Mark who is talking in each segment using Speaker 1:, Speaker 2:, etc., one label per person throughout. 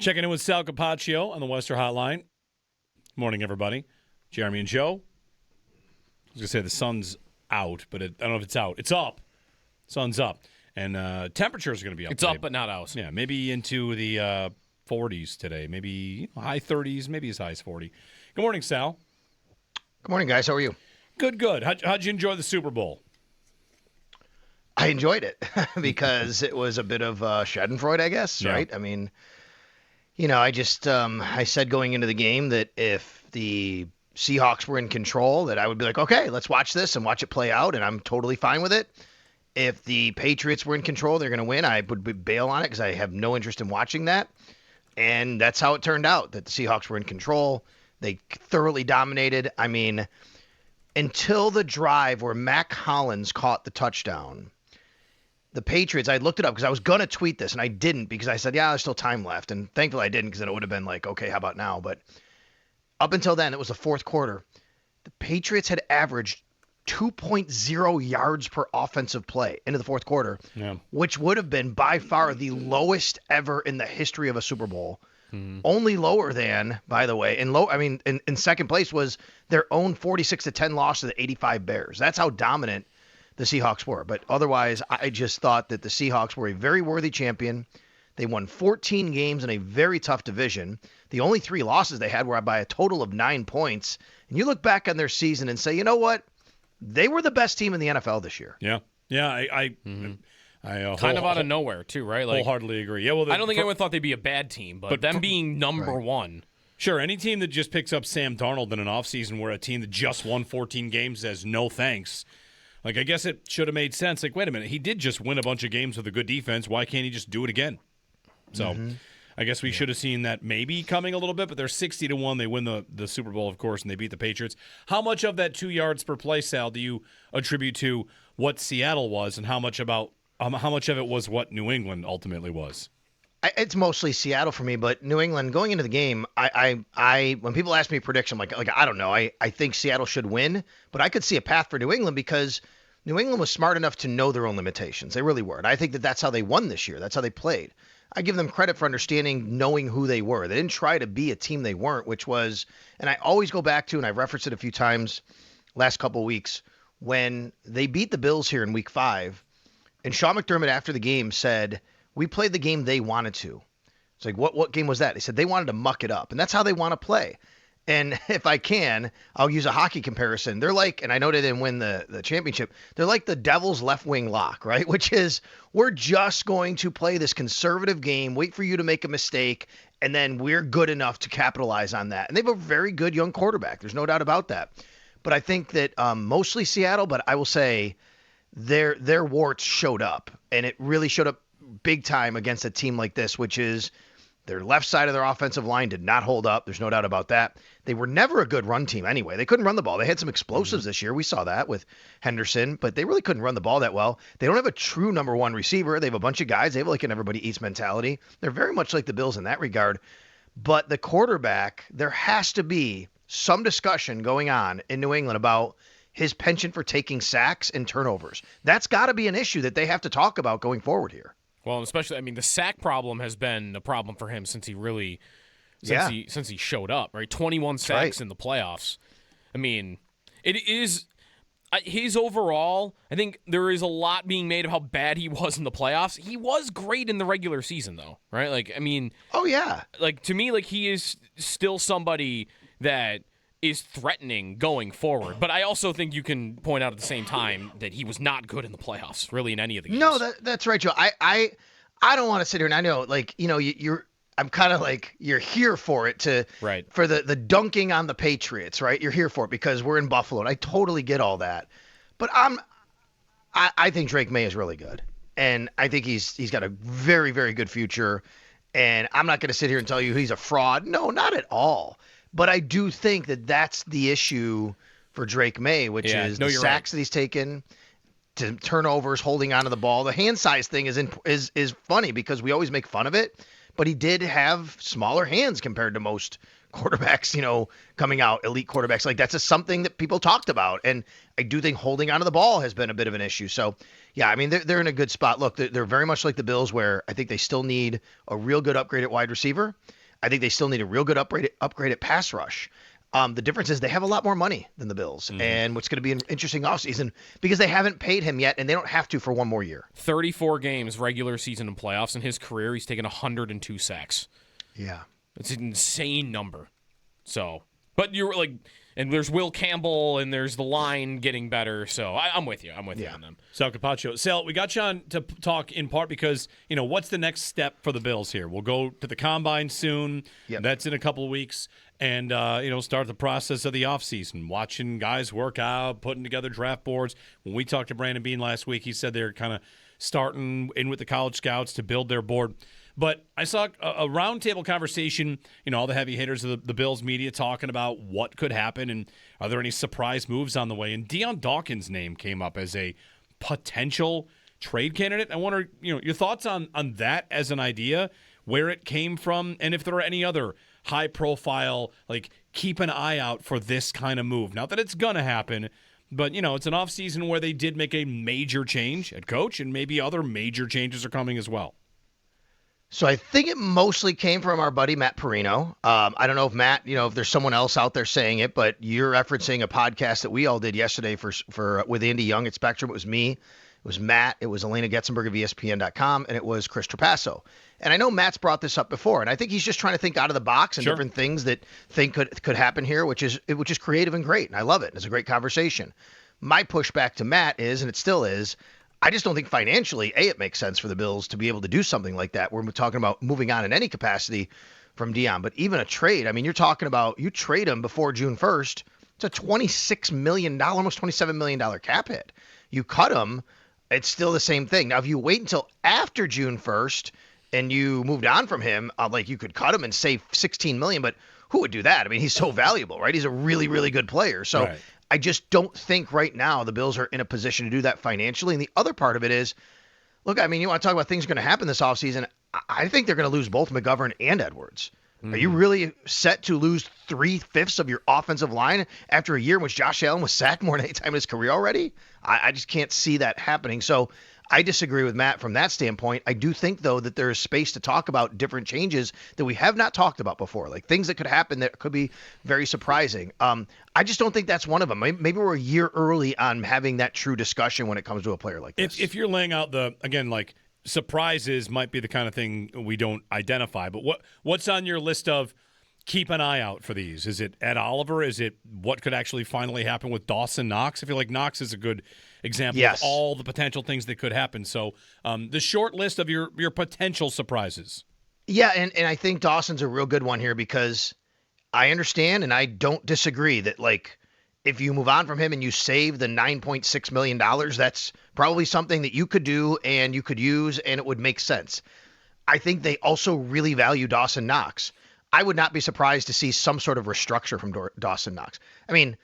Speaker 1: Checking in with Sal Capaccio on the Western Hotline. Morning, everybody. Jeremy and Joe. I was going to say the sun's out, but I don't know if it's out. It's up. Sun's up. And temperatures are going to be up
Speaker 2: It's
Speaker 1: today.
Speaker 2: up, but not out.
Speaker 1: Yeah, maybe into the 40s today. Maybe high 30s, maybe as high as 40. Good morning, Sal.
Speaker 3: Good morning, guys. How are you?
Speaker 1: Good. How'd you enjoy the Super Bowl?
Speaker 3: I enjoyed it because it was a bit of schadenfreude, I guess,
Speaker 1: Yeah.
Speaker 3: right? I mean, I said going into the game that if the Seahawks were in control, that I would be like, okay, let's watch this and watch it play out, and I'm totally fine with it. If the Patriots were in control, they're going to win, I would bail on it because I have no interest in watching that. And that's how it turned out, that the Seahawks were in control. They thoroughly dominated. I mean, until the drive where Mac Hollins caught the touchdown, the Patriots, I looked it up because I was going to tweet this, and I didn't because I said, there's still time left. And thankfully I didn't because then it would have been like, okay, how about now? But up until then, it was the fourth quarter. The Patriots had averaged 2.0 yards per offensive play into the fourth quarter, which would have been by far the lowest ever in the history of a Super Bowl. Only lower than, by the way, in second place was their own 46-10 loss to the 85 Bears. That's how dominant the Seahawks were. But otherwise, I just thought that the Seahawks were a very worthy champion. They won 14 games in a very tough division. The only 3 losses they had were by a total of 9 points. And you look back on their season and say, you know what? They were the best team in the NFL this year.
Speaker 1: Yeah. I
Speaker 2: Kind of out of nowhere, too, right? Like,
Speaker 1: wholeheartedly agree. Yeah, well,
Speaker 2: I don't think anyone thought they'd be a bad team, but them being number one.
Speaker 1: Sure, any team that just picks up Sam Darnold in an offseason where a team that just won 14 games says no thanks. Like, I guess it should have made sense. Like, wait a minute, he did just win a bunch of games with a good defense. Why can't he just do it again? So I guess we should have seen that maybe coming a little bit, but they're 60-1. They win the Super Bowl, of course, and they beat the Patriots. How much of that 2 yards per play, Sal, do you attribute to what Seattle was, and how much of it was what New England ultimately was?
Speaker 3: It's mostly Seattle for me, but New England going into the game, I when people ask me a prediction, I'm like I don't know. I think Seattle should win, but I could see a path for New England because New England was smart enough to know their own limitations. They really were. And I think that that's how they won this year. That's how they played. I give them credit for understanding, knowing who they were. They didn't try to be a team they weren't, which was, and I always go back to, and I've referenced it a few times last couple of weeks, when they beat the Bills here in week 5, and Sean McDermott after the game said, we played the game they wanted to. It's like, what game was that? They said they wanted to muck it up, and that's how they want to play. And if I can, I'll use a hockey comparison. They're like, and I know they didn't win the championship, they're like the Devils' left wing lock, right? Which is, we're just going to play this conservative game, wait for you to make a mistake, and then we're good enough to capitalize on that. And they have a very good young quarterback. There's no doubt about that. But I think that mostly Seattle, but I will say their warts showed up, and it really showed up big time against a team like this, which is their left side of their offensive line did not hold up. There's no doubt about that. They were never a good run team anyway. They couldn't run the ball. They had some explosives this year. We saw that with Henderson, but they really couldn't run the ball that well. They don't have a true number one receiver. They have a bunch of guys. They have like an everybody eats mentality. They're very much like the Bills in that regard. But the quarterback, there has to be some discussion going on in New England about his penchant for taking sacks and turnovers. That's got to be an issue that they have to talk about going forward here.
Speaker 2: Well, especially, I mean, the sack problem has been a problem for him since he showed up, right? 21 sacks in the playoffs. I mean, it is his overall. I think there is a lot being made of how bad he was in the playoffs. He was great in the regular season, though, right? Like, I mean,
Speaker 3: oh yeah,
Speaker 2: like to me, like he is still somebody that is threatening going forward. But I also think you can point out at the same time that he was not good in the playoffs, really, in any of the games.
Speaker 3: No, that's right, Joe. I don't want to sit here and I know, like, I'm kind of like, you're here for it for the dunking on the Patriots, right? You're here for it because we're in Buffalo, and I totally get all that. But I think Drake Maye is really good, and I think he's got a very, very good future. And I'm not going to sit here and tell you he's a fraud. No, not at all. But I do think that that's the issue for Drake Maye, which is the sacks that he's taken, to turnovers, holding onto the ball. The hand size thing is funny because we always make fun of it but he did have smaller hands compared to most quarterbacks, coming out, elite quarterbacks. Like that's something that people talked about. And I do think holding onto the ball has been a bit of an issue. So, yeah, I mean, they're in a good spot. Look, they're very much like the Bills where I think they still need a real good upgrade at wide receiver. I think they still need a real good upgrade at pass rush. The difference is they have a lot more money than the Bills, and what's going to be an interesting offseason because they haven't paid him yet, and they don't have to for one more year.
Speaker 2: 34 games, regular season and playoffs. In his career, he's taken 102 sacks.
Speaker 3: Yeah.
Speaker 2: It's an insane number. So, but you're like, and there's Will Campbell, and there's the line getting better. So I'm with you. I'm with you on them.
Speaker 1: Sal Capaccio. Sal, we got you on to talk in part because, what's the next step for the Bills here? We'll go to the Combine soon.
Speaker 3: Yep.
Speaker 1: That's in a couple of weeks. And, start the process of the offseason, watching guys work out, putting together draft boards. When we talked to Brandon Beane last week, he said they're kind of starting in with the college scouts to build their board. But I saw a roundtable conversation, all the heavy hitters of the Bills media talking about what could happen and are there any surprise moves on the way. And Dawkins' name came up as a potential trade candidate. I wonder, your thoughts on that as an idea, where it came from, and if there are any other high-profile, like, keep an eye out for this kind of move. Not that it's going to happen, but, it's an offseason where they did make a major change at coach, and maybe other major changes are coming as well.
Speaker 3: So I think it mostly came from our buddy Matt Perino. I don't know if Matt, if there's someone else out there saying it, but you're referencing a podcast that we all did yesterday for with Andy Young at Spectrum. It was me. It was Matt, it was Elena Getzenberg of ESPN.com, and it was Chris Trapasso. And I know Matt's brought this up before, and I think he's just trying to think out of the box and different things that could happen here, which is creative and great, and I love it. It's a great conversation. My pushback to Matt is, and it still is, I just don't think financially, it makes sense for the Bills to be able to do something like that. We're talking about moving on in any capacity from Dion, but even a trade, I mean, you're talking about you trade him before June 1st, it's a $26 million, almost $27 million cap hit. You cut him, it's still the same thing. Now, if you wait until after June 1st and you moved on from him, you could cut him and save $16 million, but who would do that? I mean, he's so valuable, right? He's a really, really good player. So right. I just don't think right now the Bills are in a position to do that financially. And the other part of it is, look, I mean, you want to talk about things going to happen this offseason. I think they're going to lose both McGovern and Edwards. Are you really set to lose 3/5 of your offensive line after a year in which Josh Allen was sacked more than any time in his career already? I just can't see that happening. So I disagree with Matt from that standpoint. I do think, though, that there is space to talk about different changes that we have not talked about before, like things that could happen that could be very surprising. I just don't think that's one of them. Maybe we're a year early on having that true discussion when it comes to a player like this.
Speaker 1: If you're laying out surprises might be the kind of thing we don't identify, but what's on your list of keep an eye out for these? Is it Ed Oliver? Is it what could actually finally happen with Dawson Knox? I feel like Knox is a good example of all the potential things that could happen. So the short list of your potential surprises.
Speaker 3: Yeah, and I think Dawson's a real good one here because I understand and I don't disagree that, if you move on from him and you save the $9.6 million, that's probably something that you could do and you could use and it would make sense. I think they also really value Dawson Knox. I would not be surprised to see some sort of restructure from Dawson Knox. I mean,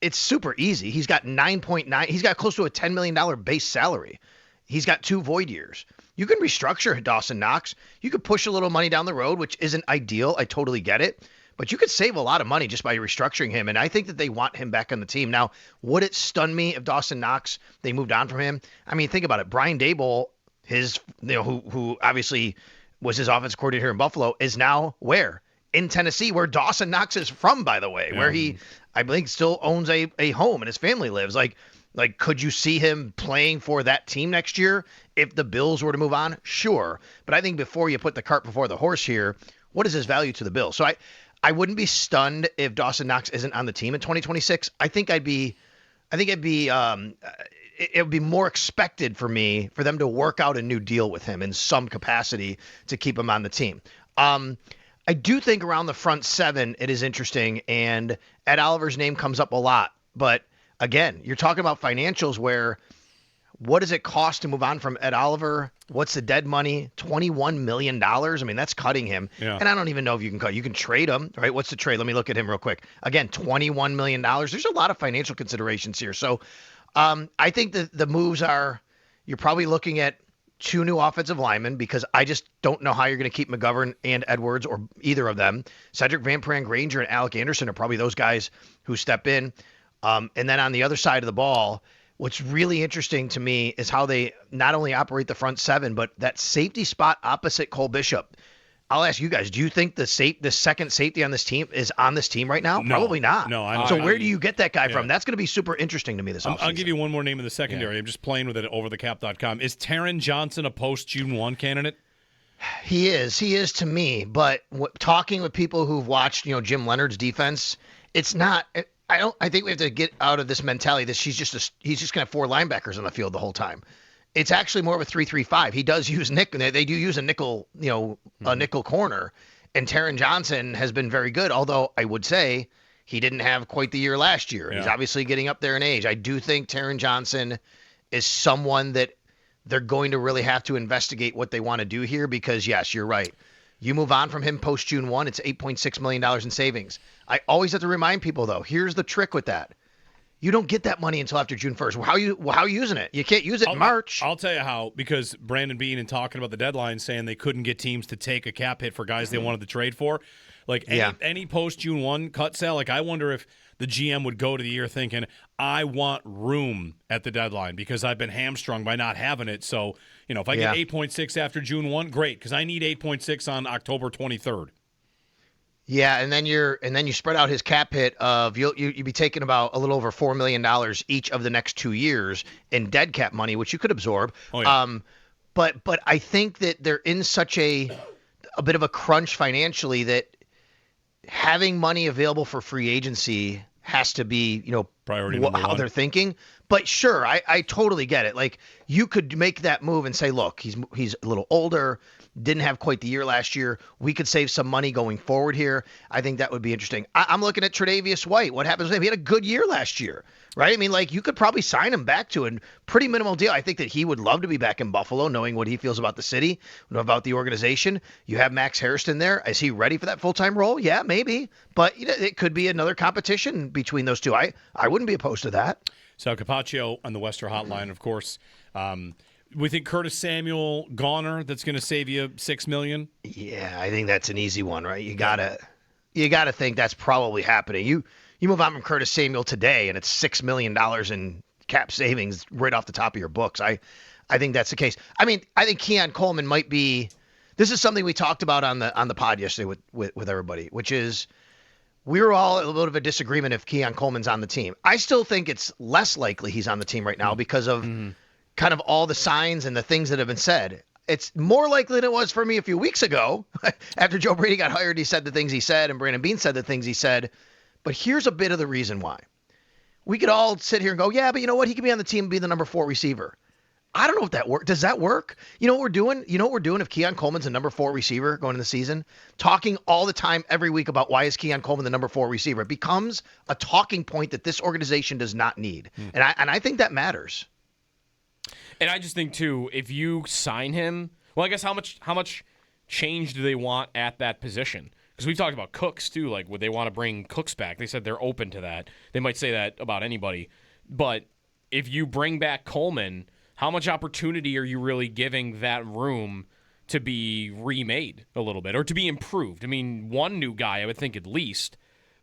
Speaker 3: it's super easy. He's got he's got close to a $10 million base salary. He's got 2 void years. You can restructure Dawson Knox. You could push a little money down the road, which isn't ideal. I totally get it. But you could save a lot of money just by restructuring him, and I think that they want him back on the team. Now, would it stun me if Dawson Knox, they moved on from him? I mean, think about it. Brian Daboll, who obviously was his offensive coordinator here in Buffalo, is now where? In Tennessee, where Dawson Knox is from, by the way, where he, I believe, still owns a home and his family lives. Like, could you see him playing for that team next year if the Bills were to move on? Sure. But I think before you put the cart before the horse here, what is his value to the Bills? So I wouldn't be stunned if Dawson Knox isn't on the team in 2026. It would be more expected for them to work out a new deal with him in some capacity to keep him on the team. I do think around the front 7, it is interesting, and Ed Oliver's name comes up a lot. But again, you're talking about financials where what does it cost to move on from Ed Oliver? What's the dead money? $21 million. I mean, that's cutting him. Yeah. And I don't even know if you can cut. You can trade him, right? What's the trade? Let me look at him real quick. Again, $21 million. There's a lot of financial considerations here. So I think that the moves are, you're probably looking at 2 new offensive linemen because I just don't know how you're going to keep McGovern and Edwards or either of them. Cedric Van Pran Granger and Alec Anderson are probably those guys who step in. And then on the other side of the ball, what's really interesting to me is how they not only operate the front seven, but that safety spot opposite Cole Bishop. I'll ask you guys, do you think the second safety on this team is on this team right now?
Speaker 1: No.
Speaker 3: Probably not.
Speaker 1: No.
Speaker 3: So where do you get that guy from? That's going to be super interesting to me this offseason.
Speaker 1: I'll give you one more name in the secondary. I'm just playing with it at overthecap.com. Is Taron Johnson a post-June 1 candidate?
Speaker 3: He is to me, but talking with people who've watched, Jim Leonard's defense, it's not. I think we have to get out of this mentality that he's just going to have 4 linebackers on the field the whole time. It's actually more of a 3-3-5. He does use they do use a nickel, a nickel corner, and Taron Johnson has been very good. Although I would say he didn't have quite the year last year. Yeah. He's obviously getting up there in age. I do think Taron Johnson is someone that they're going to really have to investigate what they want to do here because, yes, you're right. You move on from him post June 1, it's $8.6 million in savings. I always have to remind people, though, here's the trick with that. You don't get that money until after June 1st. How are you using it? You can't use it in March.
Speaker 1: I'll tell you how, because Brandon Beane and talking about the deadline saying they couldn't get teams to take a cap hit for guys they wanted to trade for. Like any post-June 1 cut sale, like I wonder if the GM would go to the year thinking, I want room at the deadline because I've been hamstrung by not having it. So, if I get 8.6 after June 1, great, because I need 8.6 on October 23rd.
Speaker 3: Yeah, and then you spread out his cap hit of you'd be taking about a little over $4 million each of the next 2 years in dead cap money, which you could absorb.
Speaker 1: Oh, yeah.
Speaker 3: But I think that they're in such a bit of a crunch financially that having money available for free agency has to be,
Speaker 1: priority
Speaker 3: how they're thinking. But sure, I totally get it. Like you could make that move and say, look, he's a little older, didn't have quite the year last year. We could save some money going forward here. I think that would be interesting. I'm looking at Tre'Davious White. What happens with him? He had a good year last year, right? I mean, like you could probably sign him back to a pretty minimal deal. I think that he would love to be back in Buffalo, knowing what he feels about the city, about the organization. You have Max Hairston there. Is he ready for that full-time role? Yeah, maybe. But it could be another competition between those two. I wouldn't be opposed to that.
Speaker 1: Sal Capaccio on the Wester Hotline, of course. We think Curtis Samuel goner. That's going to save you $6 million.
Speaker 3: Yeah, I think that's an easy one, right? You gotta think that's probably happening. You move on from Curtis Samuel today, and it's $6 million in cap savings right off the top of your books. I think that's the case. I mean, I think Keon Coleman might be. This is something we talked about on the pod yesterday with everybody, which is. We were all a little bit of a disagreement if Keon Coleman's on the team. I still think it's less likely he's on the team right now because of kind of all the signs and the things that have been said. It's more likely than it was for me a few weeks ago. After Joe Brady got hired, he said the things he said, and Brandon Beane said the things he said. But here's a bit of the reason why. We could all sit here and go, yeah, but you know what? He could be on the team and be the number 4 receiver. I don't know if that works. Does that work? You know what we're doing? You know what we're doing if Keon Coleman's a number 4 receiver going into the season? Talking all the time every week about why is Keon Coleman the number 4 receiver. It becomes a talking point that this organization does not need. And I think that matters.
Speaker 2: And I just think too, if you sign him, well, I guess how much change do they want at that position? Because we've talked about Cooks too. Like, would they want to bring Cooks back? They said they're open to that. They might say that about anybody. But if you bring back Coleman, how much opportunity are you really giving that room to be remade a little bit or to be improved? I mean, one new guy, I would think at least.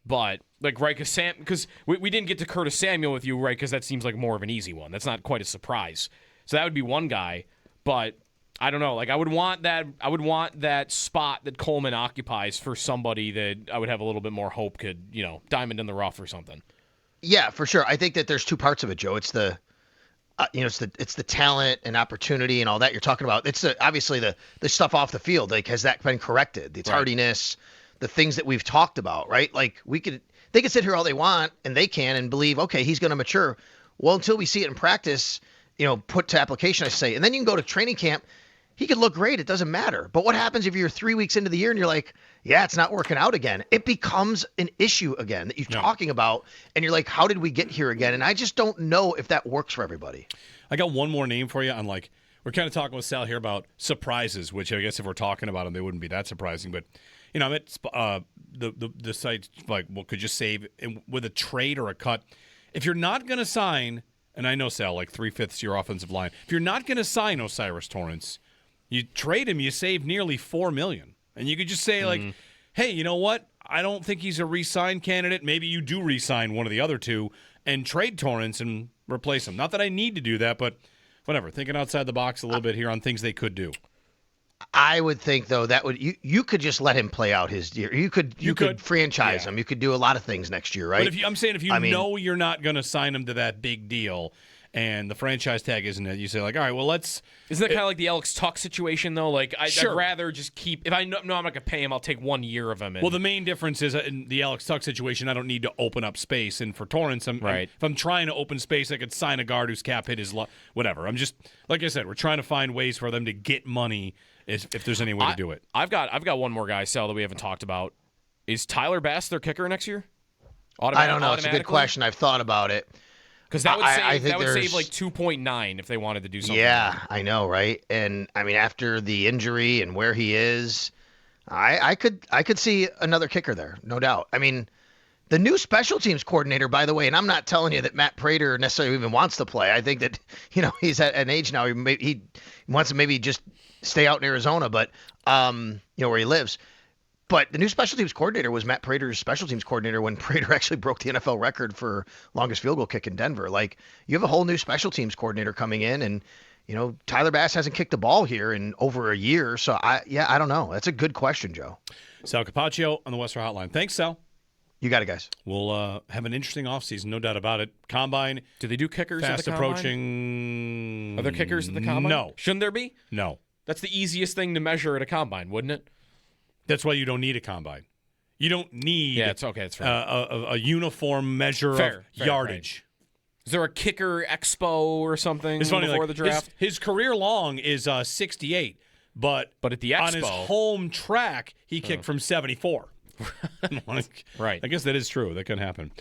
Speaker 2: But, like, right, because we didn't get to Curtis Samuel with you, right, because that seems like more of an easy one. That's not quite a surprise. So that would be one guy. But I don't know. Like, I would want that spot that Coleman occupies for somebody that I would have a little bit more hope could, diamond in the rough or something.
Speaker 3: Yeah, for sure. I think that there's 2 parts of it, Joe. It's the it's the talent and opportunity and all that you're talking about. It's obviously the stuff off the field. Like, has that been corrected? The tardiness, the things that we've talked about, right? Like they could sit here all they want and they can and believe, okay, he's going to mature. Well, until we see it in practice, put to application, I say, and then you can go to training camp. He could look great. It doesn't matter. But what happens if you're 3 weeks into the year and you're like, yeah, it's not working out again? It becomes an issue again that you're talking about. And you're like, how did we get here again? And I just don't know if that works for everybody. I
Speaker 1: got one more name for you. I'm like, we're kind of talking with Sal here about surprises, which I guess if we're talking about them, they wouldn't be that surprising. But, I'm at the site, like, well, could you save with a trade or a cut? If you're not going to sign and I know, Sal, like 3/5 your offensive line. If you're not going to sign O'Cyrus Torrence, you trade him, you save nearly $4 million. And you could just say, like, hey, you know what? I don't think he's a re-sign candidate. Maybe you do re-sign one of the other two and trade Torrance and replace him. Not that I need to do that, but whatever. Thinking outside the box a little bit here on things they could do.
Speaker 3: I would think, though, that would you could just let him play out his year. You could franchise him. You could do a lot of things next year, right?
Speaker 1: But I'm saying if you know you're not going to sign him to that big deal and the franchise tag isn't it, you say, like, all right, well, let's.
Speaker 2: Isn't that kind of like the Alex Tuck situation, though? Like, I'd rather just keep. If I know I'm not going to pay him, I'll take 1 year of him.
Speaker 1: Well, the main difference is in the Alex Tuck situation, I don't need to open up space. And for Torrance, if I'm trying to open space, I could sign a guard whose cap hit is whatever. I'm just, like I said, we're trying to find ways for them to get money if there's any way to do it.
Speaker 2: I've got one more guy, Sal, that we haven't talked about. Is Tyler Bass their kicker next year?
Speaker 3: I don't know. It's a good question. I've thought about it.
Speaker 2: Because that would save like 2.9 if they wanted to do something.
Speaker 3: Yeah, I know, right? And I mean, after the injury and where he is, I could see another kicker there, no doubt. I mean, the new special teams coordinator, by the way, and I'm not telling you that Matt Prater necessarily even wants to play. I think that he's at an age now he wants to maybe just stay out in Arizona, but where he lives. But the new special teams coordinator was Matt Prater's special teams coordinator when Prater actually broke the NFL record for longest field goal kick in Denver. Like, you have a whole new special teams coordinator coming in, and Tyler Bass hasn't kicked the ball here in over a year. So I don't know. That's a good question, Joe.
Speaker 1: Sal Capaccio on the Western Hotline. Thanks, Sal.
Speaker 3: You got it, guys.
Speaker 1: We'll have an interesting offseason, no doubt about it. Combine.
Speaker 2: Do they do kickers
Speaker 1: fast
Speaker 2: at the combine?
Speaker 1: Approaching.
Speaker 2: Are there kickers at the combine?
Speaker 1: No.
Speaker 2: Shouldn't there be?
Speaker 1: No.
Speaker 2: That's the easiest thing to measure at a combine, wouldn't it?
Speaker 1: That's why you don't need a combine. You don't need
Speaker 2: it's okay. It's right.
Speaker 1: a uniform measure of yardage.
Speaker 2: Right. Is there a kicker expo or something before the draft?
Speaker 1: His career long is 68, but
Speaker 2: at the expo,
Speaker 1: on his home track, he kicked from 74.
Speaker 2: Right.
Speaker 1: I guess that is true. That can happen.